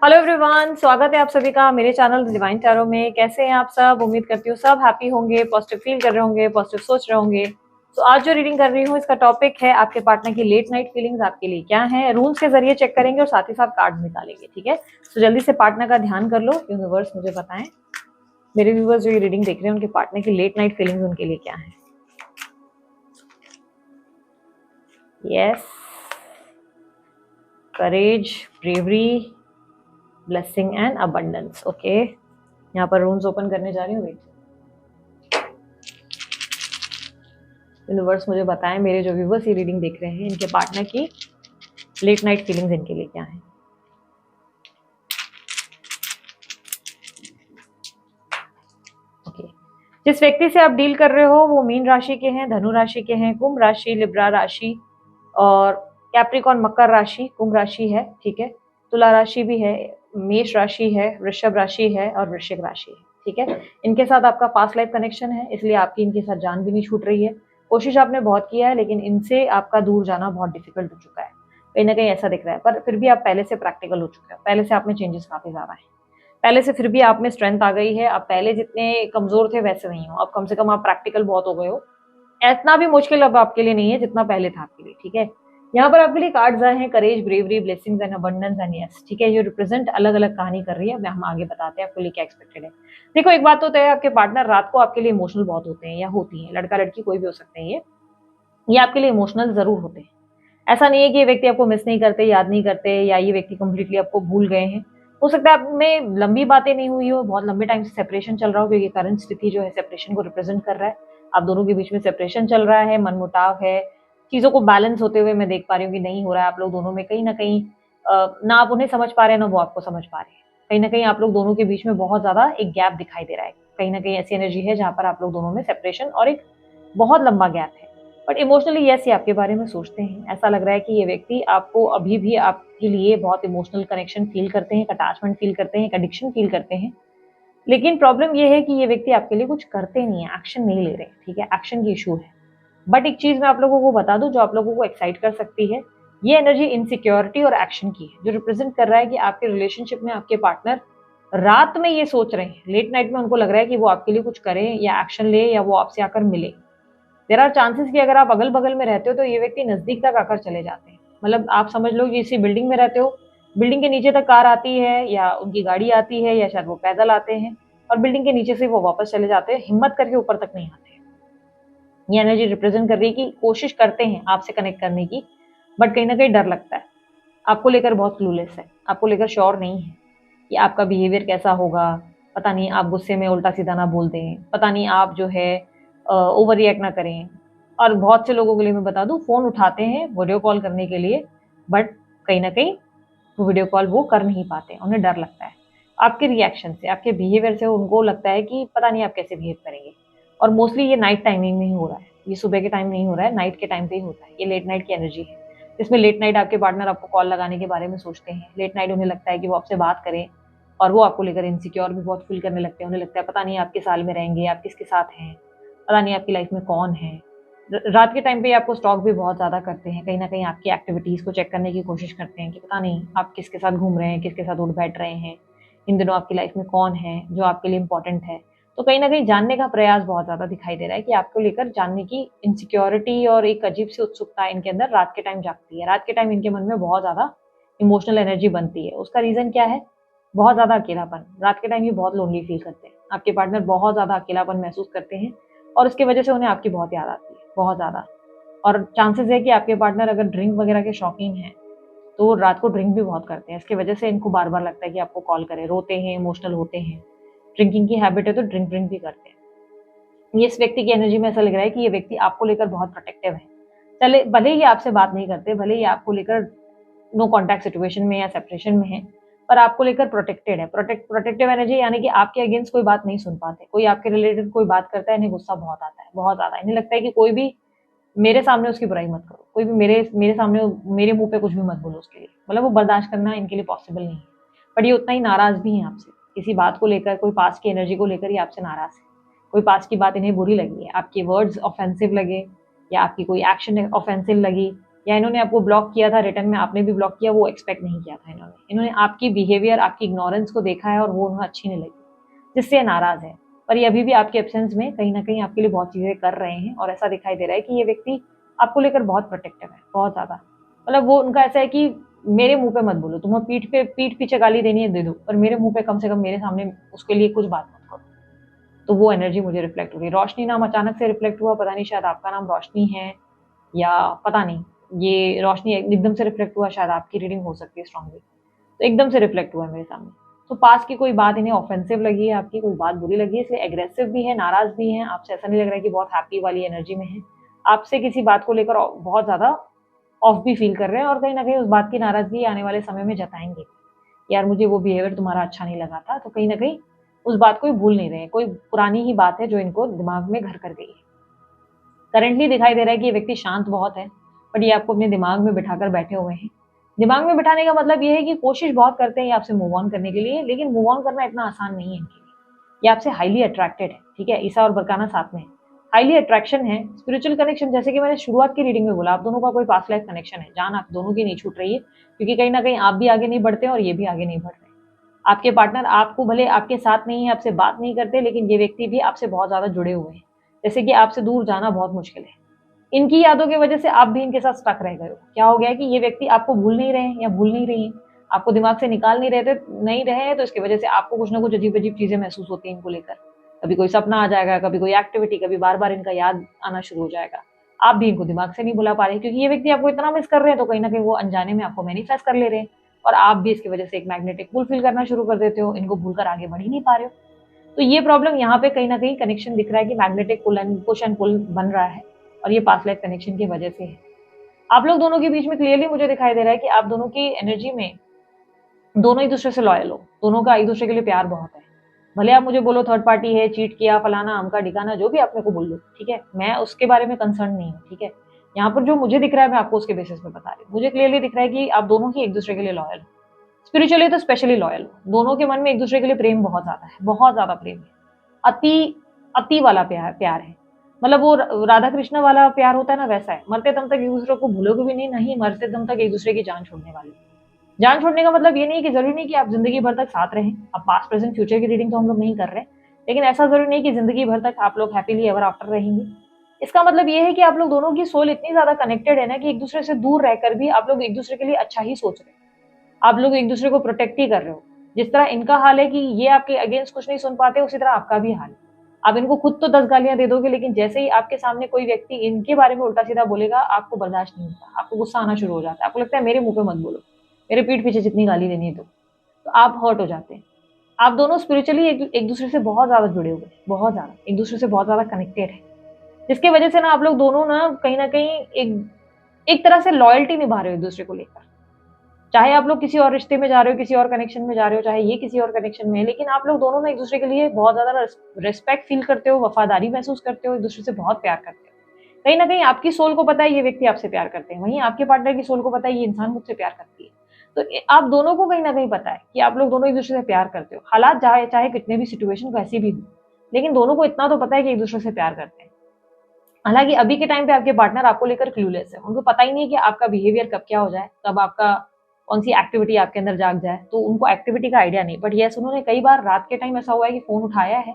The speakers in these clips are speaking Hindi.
हेलो एवरीवन, स्वागत है आप सभी का मेरे चैनल डिवाइन टैरो में। कैसे हैं आप सब? उम्मीद करती हूँ सब हैप्पी होंगे, पॉजिटिव फील कर रहे होंगे, पॉजिटिव सोच रहे होंगे। तो आज जो रीडिंग कर रही हूँ इसका टॉपिक है आपके पार्टनर की लेट नाइट फीलिंग्स आपके लिए क्या है। रूल्स के जरिए चेक करेंगे और साथ ही साथ कार्ड निकालेंगे, ठीक है। तो जल्दी से पार्टनर का ध्यान कर लो। यूनिवर्स मुझे बताएं, मेरे व्यूवर्स जो ये रीडिंग देख रहे हैं उनके पार्टनर की लेट नाइट फीलिंग्स उनके लिए क्या है। Yes, courage, bravery, blessing and abundance. Okay, यहाँ पर रूम्स ओपन करने जा रही हूँ। वेट, यूनिवर्स मुझे बताएं, मेरे जो व्यूवर्स ये रीडिंग देख रहे हैं इनके पार्टनर की लेट नाइट फीलिंग्स इनके लिए क्या है। ओके, जिस व्यक्ति से आप डील कर रहे हो वो मीन राशि के हैं, धनु राशि के हैं, कुंभ राशि, लिब्रा राशि और कैप्रिकॉन मकर राशि, कुंभ राशि है, ठीक है। तुला राशि भी है, मेष राशि है, वृषभ राशि है और वृश्चिक राशि है, ठीक है। इनके साथ आपका पास्ट लाइफ कनेक्शन है, इसलिए आपकी इनके साथ जान भी नहीं छूट रही है। कोशिश आपने बहुत किया है लेकिन इनसे आपका दूर जाना बहुत डिफिकल्ट हो चुका है, कहीं ना कहीं ऐसा दिख रहा है। पर फिर भी आप पहले से प्रैक्टिकल हो चुके हो, पहले से आप में चेंजेस काफी ज्यादा है, पहले से फिर भी आप में स्ट्रेंथ आ गई है। आप पहले जितने कमजोर थे वैसे नहीं हो, अब कम से कम आप प्रैक्टिकल बहुत हो गए हो। इतना भी मुश्किल अब आपके लिए नहीं है जितना पहले था आपके लिए, ठीक है। यहाँ पर आपके लिए कार्ड्स आए हैं, courage, bravery, blessings and abundance and yes, ठीक है। ये रिप्रेजेंट अलग अलग कहानी कर रही है। अब हम आगे बताते हैं आपके लिए क्या एक्सपेक्टेड है। देखो, एक बात तो तय है, आपके पार्टनर रात को आपके लिए इमोशनल बहुत होते हैं या होती है, लड़का लड़की कोई भी हो सकते हैं। ये आपके लिए इमोशनल जरूर होते हैं। ऐसा नहीं है कि ये व्यक्ति आपको मिस नहीं करते, याद नहीं करते, या ये व्यक्ति कंप्लीटली आपको भूल गए हैं। हो सकता है आप में लंबी बातें नहीं हुई हो, बहुत लंबे टाइम से सेपरेशन चल रहा हो, क्योंकि करंट स्थिति जो है सेपरेशन को रिप्रेजेंट कर रहा है। आप दोनों के बीच में सेपरेशन चल रहा है, मनमुटाव है, चीजों को बैलेंस होते हुए मैं देख पा रही हूँ कि नहीं हो रहा है। आप लोग दोनों में कहीं ना कहीं ना आप उन्हें समझ पा रहे हैं ना वो आपको समझ पा रहे हैं। कहीं ना कहीं आप लोग दोनों के बीच में बहुत ज्यादा एक गैप दिखाई दे रहा है। कहीं ना कहीं ऐसी एनर्जी है जहां पर आप लोग दोनों में सेपरेशन और एक बहुत लंबा गैप है। बट इमोशनली यस, ये आपके बारे में सोचते हैं। ऐसा लग रहा है कि ये व्यक्ति आपको अभी भी आपके लिए बहुत इमोशनल कनेक्शन फील करते हैं, अटैचमेंट फील करते हैं, एडिक्शन फील करते हैं। लेकिन प्रॉब्लम ये है कि ये व्यक्ति आपके लिए कुछ करते नहीं है, एक्शन नहीं ले रहे, ठीक है। एक्शन की इशू है। बट एक चीज मैं आप लोगों को बता दूं जो आप लोगों को एक्साइट कर सकती है। ये एनर्जी इनसिक्योरिटी और एक्शन की है, जो रिप्रेजेंट कर रहा है कि आपके रिलेशनशिप में आपके पार्टनर रात में ये सोच रहे हैं, लेट नाइट में उनको लग रहा है कि वो आपके लिए कुछ करें या एक्शन ले या वो आपसे आकर मिले। देर आर चांसेस कि अगर आप अगल बगल में रहते हो तो ये व्यक्ति नजदीक तक आकर चले जाते हैं। मतलब आप समझ लो कि इसी बिल्डिंग में रहते हो, बिल्डिंग के नीचे तक कार आती है या उनकी गाड़ी आती है या शायद वो पैदल आते हैं और बिल्डिंग के नीचे से वो वापस चले जाते हैं, हिम्मत करके ऊपर तक नहीं आते। ये एनर्जी रिप्रेजेंट कर रही है कि कोशिश करते हैं आपसे कनेक्ट करने की, बट कहीं ना कहीं डर लगता है। आपको लेकर बहुत क्लूलेस है, आपको लेकर श्योर नहीं है कि आपका बिहेवियर कैसा होगा। पता नहीं आप गुस्से में उल्टा सीधा ना बोल दें, पता नहीं आप जो है ओवर रिएक्ट ना करें। और बहुत से लोगों के लिए मैं बता दूं, फोन उठाते हैं वीडियो कॉल करने के लिए, बट कहीं ना कहीं वो वीडियो कॉल वो कर नहीं पाते, उन्हें डर लगता है। आपके रिएक्शन से, आपके बिहेवियर से उनको लगता है कि पता नहीं आप कैसे बिहेव करेंगे। और मोस्टली ये नाइट टाइमिंग में ही हो रहा है, ये सुबह के टाइम नहीं हो रहा है, नाइट के टाइम पे ही होता है। ये लेट नाइट की एनर्जी है, जिसमें लेट नाइट आपके पार्टनर आपको कॉल लगाने के बारे में सोचते हैं। लेट नाइट उन्हें लगता है कि वो आपसे बात करें और वो आपको लेकर इनसिक्योर भी बहुत फील करने लगते हैं। उन्हें लगता है पता नहीं आप किस साल में रहेंगे, आप किसके साथ हैं, पता नहीं आपकी लाइफ में कौन है। रात के टाइम पे आपको स्टॉक भी बहुत ज़्यादा करते हैं, कहीं ना कहीं आपकी एक्टिविटीज़ को चेक करने की कोशिश करते हैं कि पता नहीं आप किसके साथ घूम रहे हैं, किसके साथ उठ बैठ रहे हैं, इन दिनों आपकी लाइफ में कौन है जो आपके लिए इंपॉर्टेंट है। तो कहीं ना कहीं जानने का प्रयास बहुत ज़्यादा दिखाई दे रहा है कि आपको लेकर जानने की इनसिक्योरिटी और एक अजीब सी उत्सुकता इनके अंदर रात के टाइम जागती है। रात के टाइम इनके मन में बहुत ज़्यादा इमोशनल एनर्जी बनती है। उसका रीज़न क्या है? बहुत ज़्यादा अकेलापन। रात के टाइम ये बहुत लोनली फील करते हैं, आपके पार्टनर बहुत ज़्यादा अकेलापन महसूस करते हैं और उसकी वजह से उन्हें आपकी बहुत याद आती है, बहुत ज़्यादा। और चांसेस है कि आपके पार्टनर अगर ड्रिंक वगैरह के शौकीन हैं तो वो रात को ड्रिंक भी बहुत करते हैं। इसकी वजह से इनको बार बार लगता है कि आपको कॉल करें, रोते हैं, इमोशनल होते हैं। ड्रिंकिंग की हैबिट है तो ड्रिंक ड्रिंक भी करते हैं। ये इस व्यक्ति की एनर्जी में ऐसा लग रहा है कि ये व्यक्ति आपको लेकर बहुत प्रोटेक्टिव है। चले भले ही आपसे बात नहीं करते, भले ही आपको लेकर नो कॉन्टैक्ट सिचुएशन में या सेपरेशन में है, पर आपको लेकर प्रोटेक्टेड है। प्रोटेक्टिव एनर्जी यानी कि आपके अगेंस्ट कोई बात नहीं सुन पाते। कोई आपके रिलेटेड कोई बात करता है, इन्हें गुस्सा बहुत आता है, बहुत ज्यादा। इन्हें लगता है कि कोई भी मेरे सामने उसकी बुराई मत करो, कोई भी मेरे मेरे सामने मेरे मुंह पे कुछ भी मत बोलो उसके लिए। मतलब वो बर्दाश्त करना इनके लिए पॉसिबल नहीं है। बट ये उतना ही नाराज भी है आपसे, किसी बात को लेकर, कोई पास की एनर्जी को लेकर ये आपसे नाराज है। कोई पास की बात इन्हें बुरी लगी है, आपके वर्ड्स ऑफेंसिव लगे या आपकी कोई एक्शन ऑफेंसिव लगी, या इन्होंने आपको ब्लॉक किया था रिटर्न में, आपने भी ब्लॉक किया, वो एक्सपेक्ट नहीं किया था इन्होंने आपकी बिहेवियर, आपकी इग्नोरेंस को देखा है और वो उन्हें अच्छी नहीं लगी, जिससे ये नाराज है। पर ये अभी भी आपके एब्सेंस में कहीं ना कहीं आपके लिए बहुत चीजें कर रहे हैं और ऐसा दिखाई दे रहा है कि ये व्यक्ति आपको लेकर बहुत प्रोटेक्टिव है, बहुत ज्यादा। मतलब वो उनका ऐसा है कि मेरे मुंह पे मत बोलो, तुम्हें पीठ पीछे गाली देनी है दे दो, पर मेरे मुंह पे कम से कम मेरे सामने उसके लिए कुछ बात मत करो। तो वो एनर्जी मुझे रिफ्लेक्ट हो रही है। रोशनी नाम अचानक से रिफ्लेक्ट हुआ, पता नहीं शायद आपका नाम रोशनी है या पता नहीं, ये रोशनी एकदम से रिफ्लेक्ट हुआ, शायद आपकी रीडिंग हो सकती है स्ट्रांगली, तो एकदम से रिफ्लेक्ट हुआ है मेरे सामने। तो पास की कोई बात इन्हें ऑफेंसिव लगी है, आपकी कोई बात बुरी लगी है, इसलिए एग्रेसिव भी है, नाराज भी है आपसे, ऐसा नहीं लग रहा है कि बहुत हैप्पी वाली एनर्जी में है, आपसे किसी बात को लेकर बहुत ज्यादा ऑफ भी फील कर रहे हैं और कहीं ना कहीं उस बात की नाराजगी आने वाले समय में जताएंगे। यार मुझे वो बिहेवियर तुम्हारा अच्छा नहीं लगा था, तो कहीं ना कहीं उस बात को भूल नहीं रहे, कोई पुरानी ही बात है जो इनको दिमाग में घर कर गई है। करंटली दिखाई दे रहा है कि ये व्यक्ति शांत बहुत है, बट ये आपको अपने दिमाग में बिठाकर बैठे हुए हैं। दिमाग में बिठाने का मतलब ये है कि कोशिश बहुत करते हैं ये आपसे मूव ऑन करने के लिए, लेकिन मूव ऑन करना इतना आसान नहीं है इनके लिए। ये आपसे हाईली अट्रैक्टेड है, ठीक है, ईसा और बरकाना साथ में है, हाईली अट्रैक्शन है, स्पिरिचुअल कनेक्शन, जैसे कि मैंने शुरुआत की रीडिंग में बोला, आप दोनों का कोई पास्ट लाइफ कनेक्शन है, जान आप दोनों की नहीं छूट रही है, क्योंकि कहीं ना कहीं आप भी आगे नहीं बढ़ते और ये भी आगे नहीं बढ़ रहे। आपके पार्टनर आपको भले आपके साथ नहीं है, आपसे बात नहीं करते, लेकिन ये व्यक्ति भी आपसे बहुत ज्यादा जुड़े हुए हैं, जैसे कि आपसे दूर जाना बहुत मुश्किल है। इनकी यादों की वजह से आप भी इनके साथ स्टक रह गए हो। क्या हो गया है कि ये व्यक्ति आपको भूल नहीं रहे हैं या भूल नहीं रही हैं, आपको दिमाग से निकाल नहीं रहे हैं, तो इसकी वजह से आपको कुछ ना कुछ अजीब-अजीब चीज़ें महसूस होती हैं इनको लेकर। कभी कोई सपना आ जाएगा, कभी कोई एक्टिविटी, कभी बार-बार इनका याद आना शुरू हो जाएगा। आप भी इनको दिमाग से नहीं भुला पा रहे, क्योंकि ये व्यक्ति आपको इतना मिस कर रहे हैं, तो कहीं न कहीं वो अनजाने में आपको मैनिफेस्ट कर ले रहे हैं और आप भी इसकी वजह से एक मैग्नेटिक पुल फील करना शुरू कर देते हो, इनको भूलकर आगे बढ़ ही नहीं पा रहे हो। तो ये प्रॉब्लम यहाँ पे कहीं न कहीं कनेक्शन दिख रहा है कि मैग्नेटिक पुश एंड पुल बन रहा है और ये पास्ट लाइफ कनेक्शन की वजह से है। आप लोग दोनों के बीच में क्लियरली मुझे दिखाई दे रहा है कि आप दोनों की एनर्जी में दोनों एक दूसरे से लॉयल हो, दोनों का एक दूसरे के लिए प्यार बहुत है। भले आप मुझे बोलो थर्ड पार्टी है, चीट किया, फलाना, अमका ढिकाना, जो भी आप मेरे को बोल लो, ठीक है, मैं उसके बारे में कंसर्न नहीं हूँ, ठीक है। यहाँ पर जो मुझे दिख रहा है मैं आपको उसके बेसिस पे बता रही हूँ। मुझे क्लियरली दिख रहा है कि आप दोनों ही एक दूसरे के लिए लॉयल हो, स्पिरिचुअली तो स्पेशली लॉयल हो। दोनों के मन में एक दूसरे के लिए प्रेम बहुत ज्यादा है, बहुत ज्यादा प्रेम है, अति अति वाला प्यार है। मतलब वो राधा कृष्ण वाला प्यार होता है ना, वैसा है। मरते दम तक एक दूसरे को भूलोगे भी नहीं, नहीं मरते दम तक एक दूसरे की जान छोड़ने वाले। जान छोड़ने का मतलब ये नहीं कि जरूरी नहीं कि आप जिंदगी भर तक साथ रहें। अब पास्ट प्रेजेंट फ्यूचर की रीडिंग तो हम लोग नहीं कर रहे, लेकिन ऐसा जरूरी नहीं कि जिंदगी भर तक आप लोग हैप्पीली एवर आफ्टर रहेंगे। इसका मतलब ये है कि आप लोग दोनों की सोल इतनी ज्यादा कनेक्टेड है ना कि एक दूसरे से दूर रहकर भी आप लोग एक दूसरे के लिए अच्छा ही सोच रहे हैं, आप लोग एक दूसरे को प्रोटेक्ट ही कर रहे हो। जिस तरह इनका हाल है कि ये आपके अगेंस्ट कुछ नहीं सुन पाते, उसी तरह आपका भी हाल है। आप इनको खुद तो 10 गालियां दे दोगे, लेकिन जैसे ही आपके सामने कोई व्यक्ति इनके बारे में उल्टा सीधा बोलेगा, आपको बर्दाश्त नहीं होता, आपको गुस्सा आना शुरू हो जाता है, आपको लगता है मेरे मुंह पे मत बोलो, मेरे पीठ पीछे जितनी गाली देनी है तो आप हर्ट हो जाते हैं। आप दोनों स्पिरिचुअली एक दूसरे से बहुत ज्यादा जुड़े हुए हैं, बहुत ज्यादा एक दूसरे से बहुत ज्यादा कनेक्टेड है, जिसकी वजह से ना आप लोग दोनों ना कहीं एक तरह से लॉयल्टी निभा रहे हो एक दूसरे को लेकर। चाहे आप लोग किसी और रिश्ते में जा रहे हो, किसी और कनेक्शन में जा रहे हो, चाहे ये किसी और कनेक्शन में है, लेकिन आप लोग दोनों ना एक दूसरे के लिए बहुत ज्यादा रिस्पेक्ट फील करते हो, वफादारी महसूस करते हो, एक दूसरे से बहुत प्यार करते हो। कहीं ना कहीं आपकी सोल को पता है ये व्यक्ति आपसे प्यार करते हैं, वहीं आपके पार्टनर की सोल को पता है ये इंसान मुझसे प्यार करती है। तो आप दोनों को कहीं ना कहीं पता है कि आप लोग दोनों एक दूसरे से प्यार करते हो, हालात चाहे चाहे कितने भी सिचुएशन कैसी भी हो, लेकिन दोनों को इतना तो पता है कि एक दूसरे से प्यार करते हैं। हालांकि अभी के टाइम पे आपके पार्टनर आपको लेकर क्लूलेस है, उनको पता ही नहीं है कि आपका बिहेवियर कब क्या हो जाए, कब आपका कौन सी एक्टिविटी आपके अंदर जाग जाए, तो उनको एक्टिविटी का आइडिया नहीं। बट यस, उन्होंने कई बार रात के टाइम ऐसा हुआ है कि फोन उठाया है,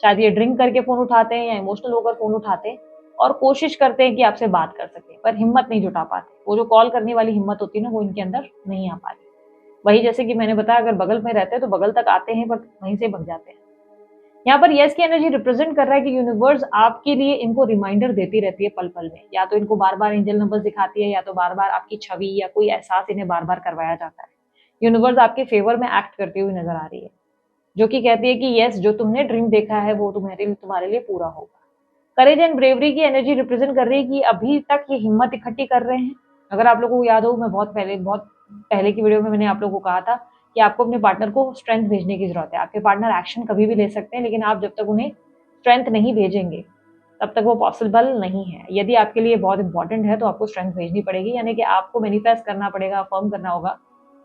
शायद ये ड्रिंक करके फोन उठाते हैं या इमोशनल होकर फोन उठाते हैं और कोशिश करते हैं कि आपसे बात कर सके, पर हिम्मत नहीं जुटा पाते। वो जो कॉल करने वाली हिम्मत होती है ना, वो इनके अंदर नहीं आ पाती। वही जैसे कि मैंने बताया, अगर बगल में रहते हैं तो बगल तक आते हैं, पर वहीं से भग जाते हैं। यहाँ पर यस की एनर्जी रिप्रेजेंट कर रहा है कि यूनिवर्स आपके लिए इनको रिमाइंडर देती रहती है पल पल में, या तो इनको बार बार एंजल नंबर्स दिखाती है, या तो बार बार आपकी छवि या कोई एहसास इन्हें बार बार करवाया जाता है। यूनिवर्स आपके फेवर में एक्ट करती हुई नजर आ रही है, जो कि कहती है कि यस, जो तुमने ड्रीम देखा है वो तुम्हारे लिए पूरा होगा। करेज एंड ब्रेवरी की एनर्जी रिप्रेजेंट कर रही है कि अभी तक ये हिम्मत इकट्ठी कर रहे हैं। अगर आप लोगों को याद हो, मैं बहुत पहले की वीडियो में मैंने आप लोगों को कहा था कि आपको अपने पार्टनर को स्ट्रेंथ भेजने की जरूरत है। आपके पार्टनर एक्शन कभी भी ले सकते हैं, लेकिन आप जब तक उन्हें स्ट्रेंथ नहीं भेजेंगे तब तक वो पॉसिबल नहीं है। यदि आपके लिए बहुत इंपॉर्टेंट है तो आपको स्ट्रेंथ भेजनी पड़ेगी, यानी कि आपको मैनिफेस्ट करना पड़ेगा, अफर्म करना होगा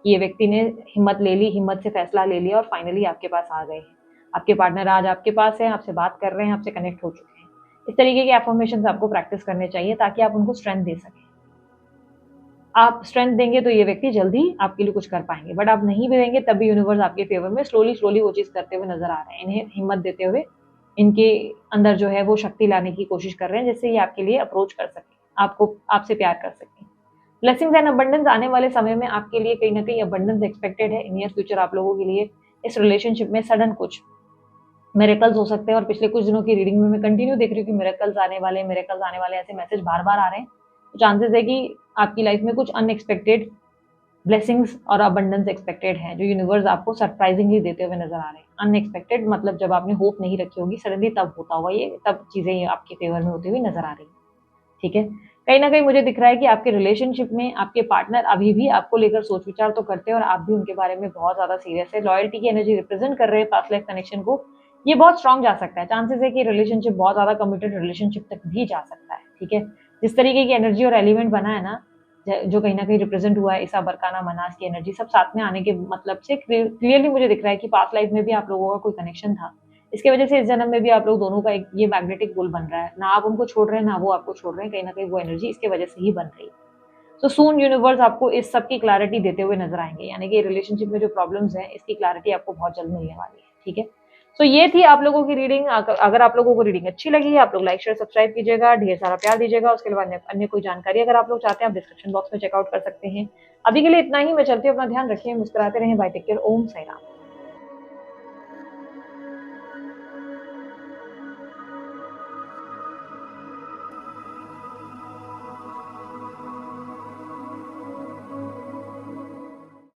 कि ये व्यक्ति ने हिम्मत ले ली, हिम्मत से फैसला ले लिया और फाइनली आपके पास आ गए हैं। आपके पार्टनर आज आपके पास है, आपसे बात कर रहे हैं, आपसे कनेक्ट हो चुके हैं। इस तरीके के एफर्मेशन आपको प्रैक्टिस करने चाहिए ताकि आप उनको स्ट्रेंथ दे सकें। आप स्ट्रेंथ देंगे तो ये व्यक्ति जल्दी आपके लिए कुछ कर पाएंगे, बट आप नहीं भी देंगे तब भी यूनिवर्स आपके फेवर में स्लोली वो चीज करते हुए नजर आ रहे हैं। इन्हें हिम्मत देते हुए इनके अंदर जो है वो शक्ति लाने की कोशिश कर रहे हैं, जिससे ये आपके लिए अप्रोच कर सके, आपको आपसे प्यार कर सके। ब्लेसिंग्स एंड अबंडेंस आने वाले समय में आपके लिए कहीं ना कहीं अबंडेंस एक्सपेक्टेड है। नियर फ्यूचर आप लोगों के लिए इस रिलेशनशिप में सडन कुछ मिरेकल्स हो सकते हैं, और पिछले कुछ दिनों की रीडिंग में मैं कंटिन्यू देख रही हूँ कि मिरेकल्स आने वाले, मिरेकल्स आने वाले, ऐसे मैसेज बार बार आ रहे हैं। तो चांसेस है कि आपकी लाइफ में कुछ अनएक्सपेक्टेड ब्लेसिंग्स और अबंडेंस एक्सपेक्टेड है, जो यूनिवर्स आपको सरप्राइजिंगली देते हुए नजर आ रहे हैं। अनएक्सपेक्टेड मतलब जब आपने होप नहीं रखी होगी, सडनली तब होता होगा ये, तब चीजें आपके फेवर में होती हुई नजर आ रही है। ठीक है, कहीं ना कहीं मुझे दिख रहा है कि आपके रिलेशनशिप में आपके पार्टनर अभी भी आपको लेकर सोच विचार तो करते हैं, और आप भी उनके बारे में बहुत ज्यादा सीरियस है। लॉयल्टी की एनर्जी रिप्रेजेंट कर रहे हैं पास्ट लाइफ कनेक्शन को, ये बहुत स्ट्रांग जा सकता है। चांसेस है कि रिलेशनशिप बहुत ज्यादा कमिटेड रिलेशनशिप तक भी जा सकता है। ठीक है, जिस तरीके की एनर्जी और एलिमेंट बना है ना, जो कहीं ना कहीं रिप्रेजेंट हुआ है, ईसा बरकाना मनास की एनर्जी, सब साथ में आने के मतलब से क्लियरली मुझे दिख रहा है कि पास्ट लाइफ में भी आप लोगों का कोई कनेक्शन था। इसके वजह से इस जन्म में भी आप लोग दोनों का एक ये मैग्नेटिक पुल बन रहा है, ना आप उनको छोड़ रहे हैं ना वो आपको छोड़ रहे हैं। कहीं ना कहीं वो एनर्जी इसके वजह से ही बन रही है। सो सून यूनिवर्स आपको इस सब की क्लैरिटी देते हुए नजर आएंगे, यानी कि रिलेशनशिप में जो प्रॉब्लम्स हैं इसकी क्लैरिटी आपको बहुत जल्द मिलने वाली है। ठीक है, सो ये थी आप लोगों की रीडिंग। अगर आप लोगों को रीडिंग अच्छी लगी है, आप लोग लाइक शेयर सब्सक्राइब कीजिएगा, ढेर सारा प्यार दीजिएगा। उसके बाद अन्य कोई जानकारी अगर आप लोग चाहते हैं, आप डिस्क्रिप्शन बॉक्स में चेकआउट कर सकते हैं। अभी के लिए इतना ही, मैं चलती हूँ, अपना ध्यान रखिए, मुस्कुराते रहें, बाय, टेक केयर, ओम साई राम।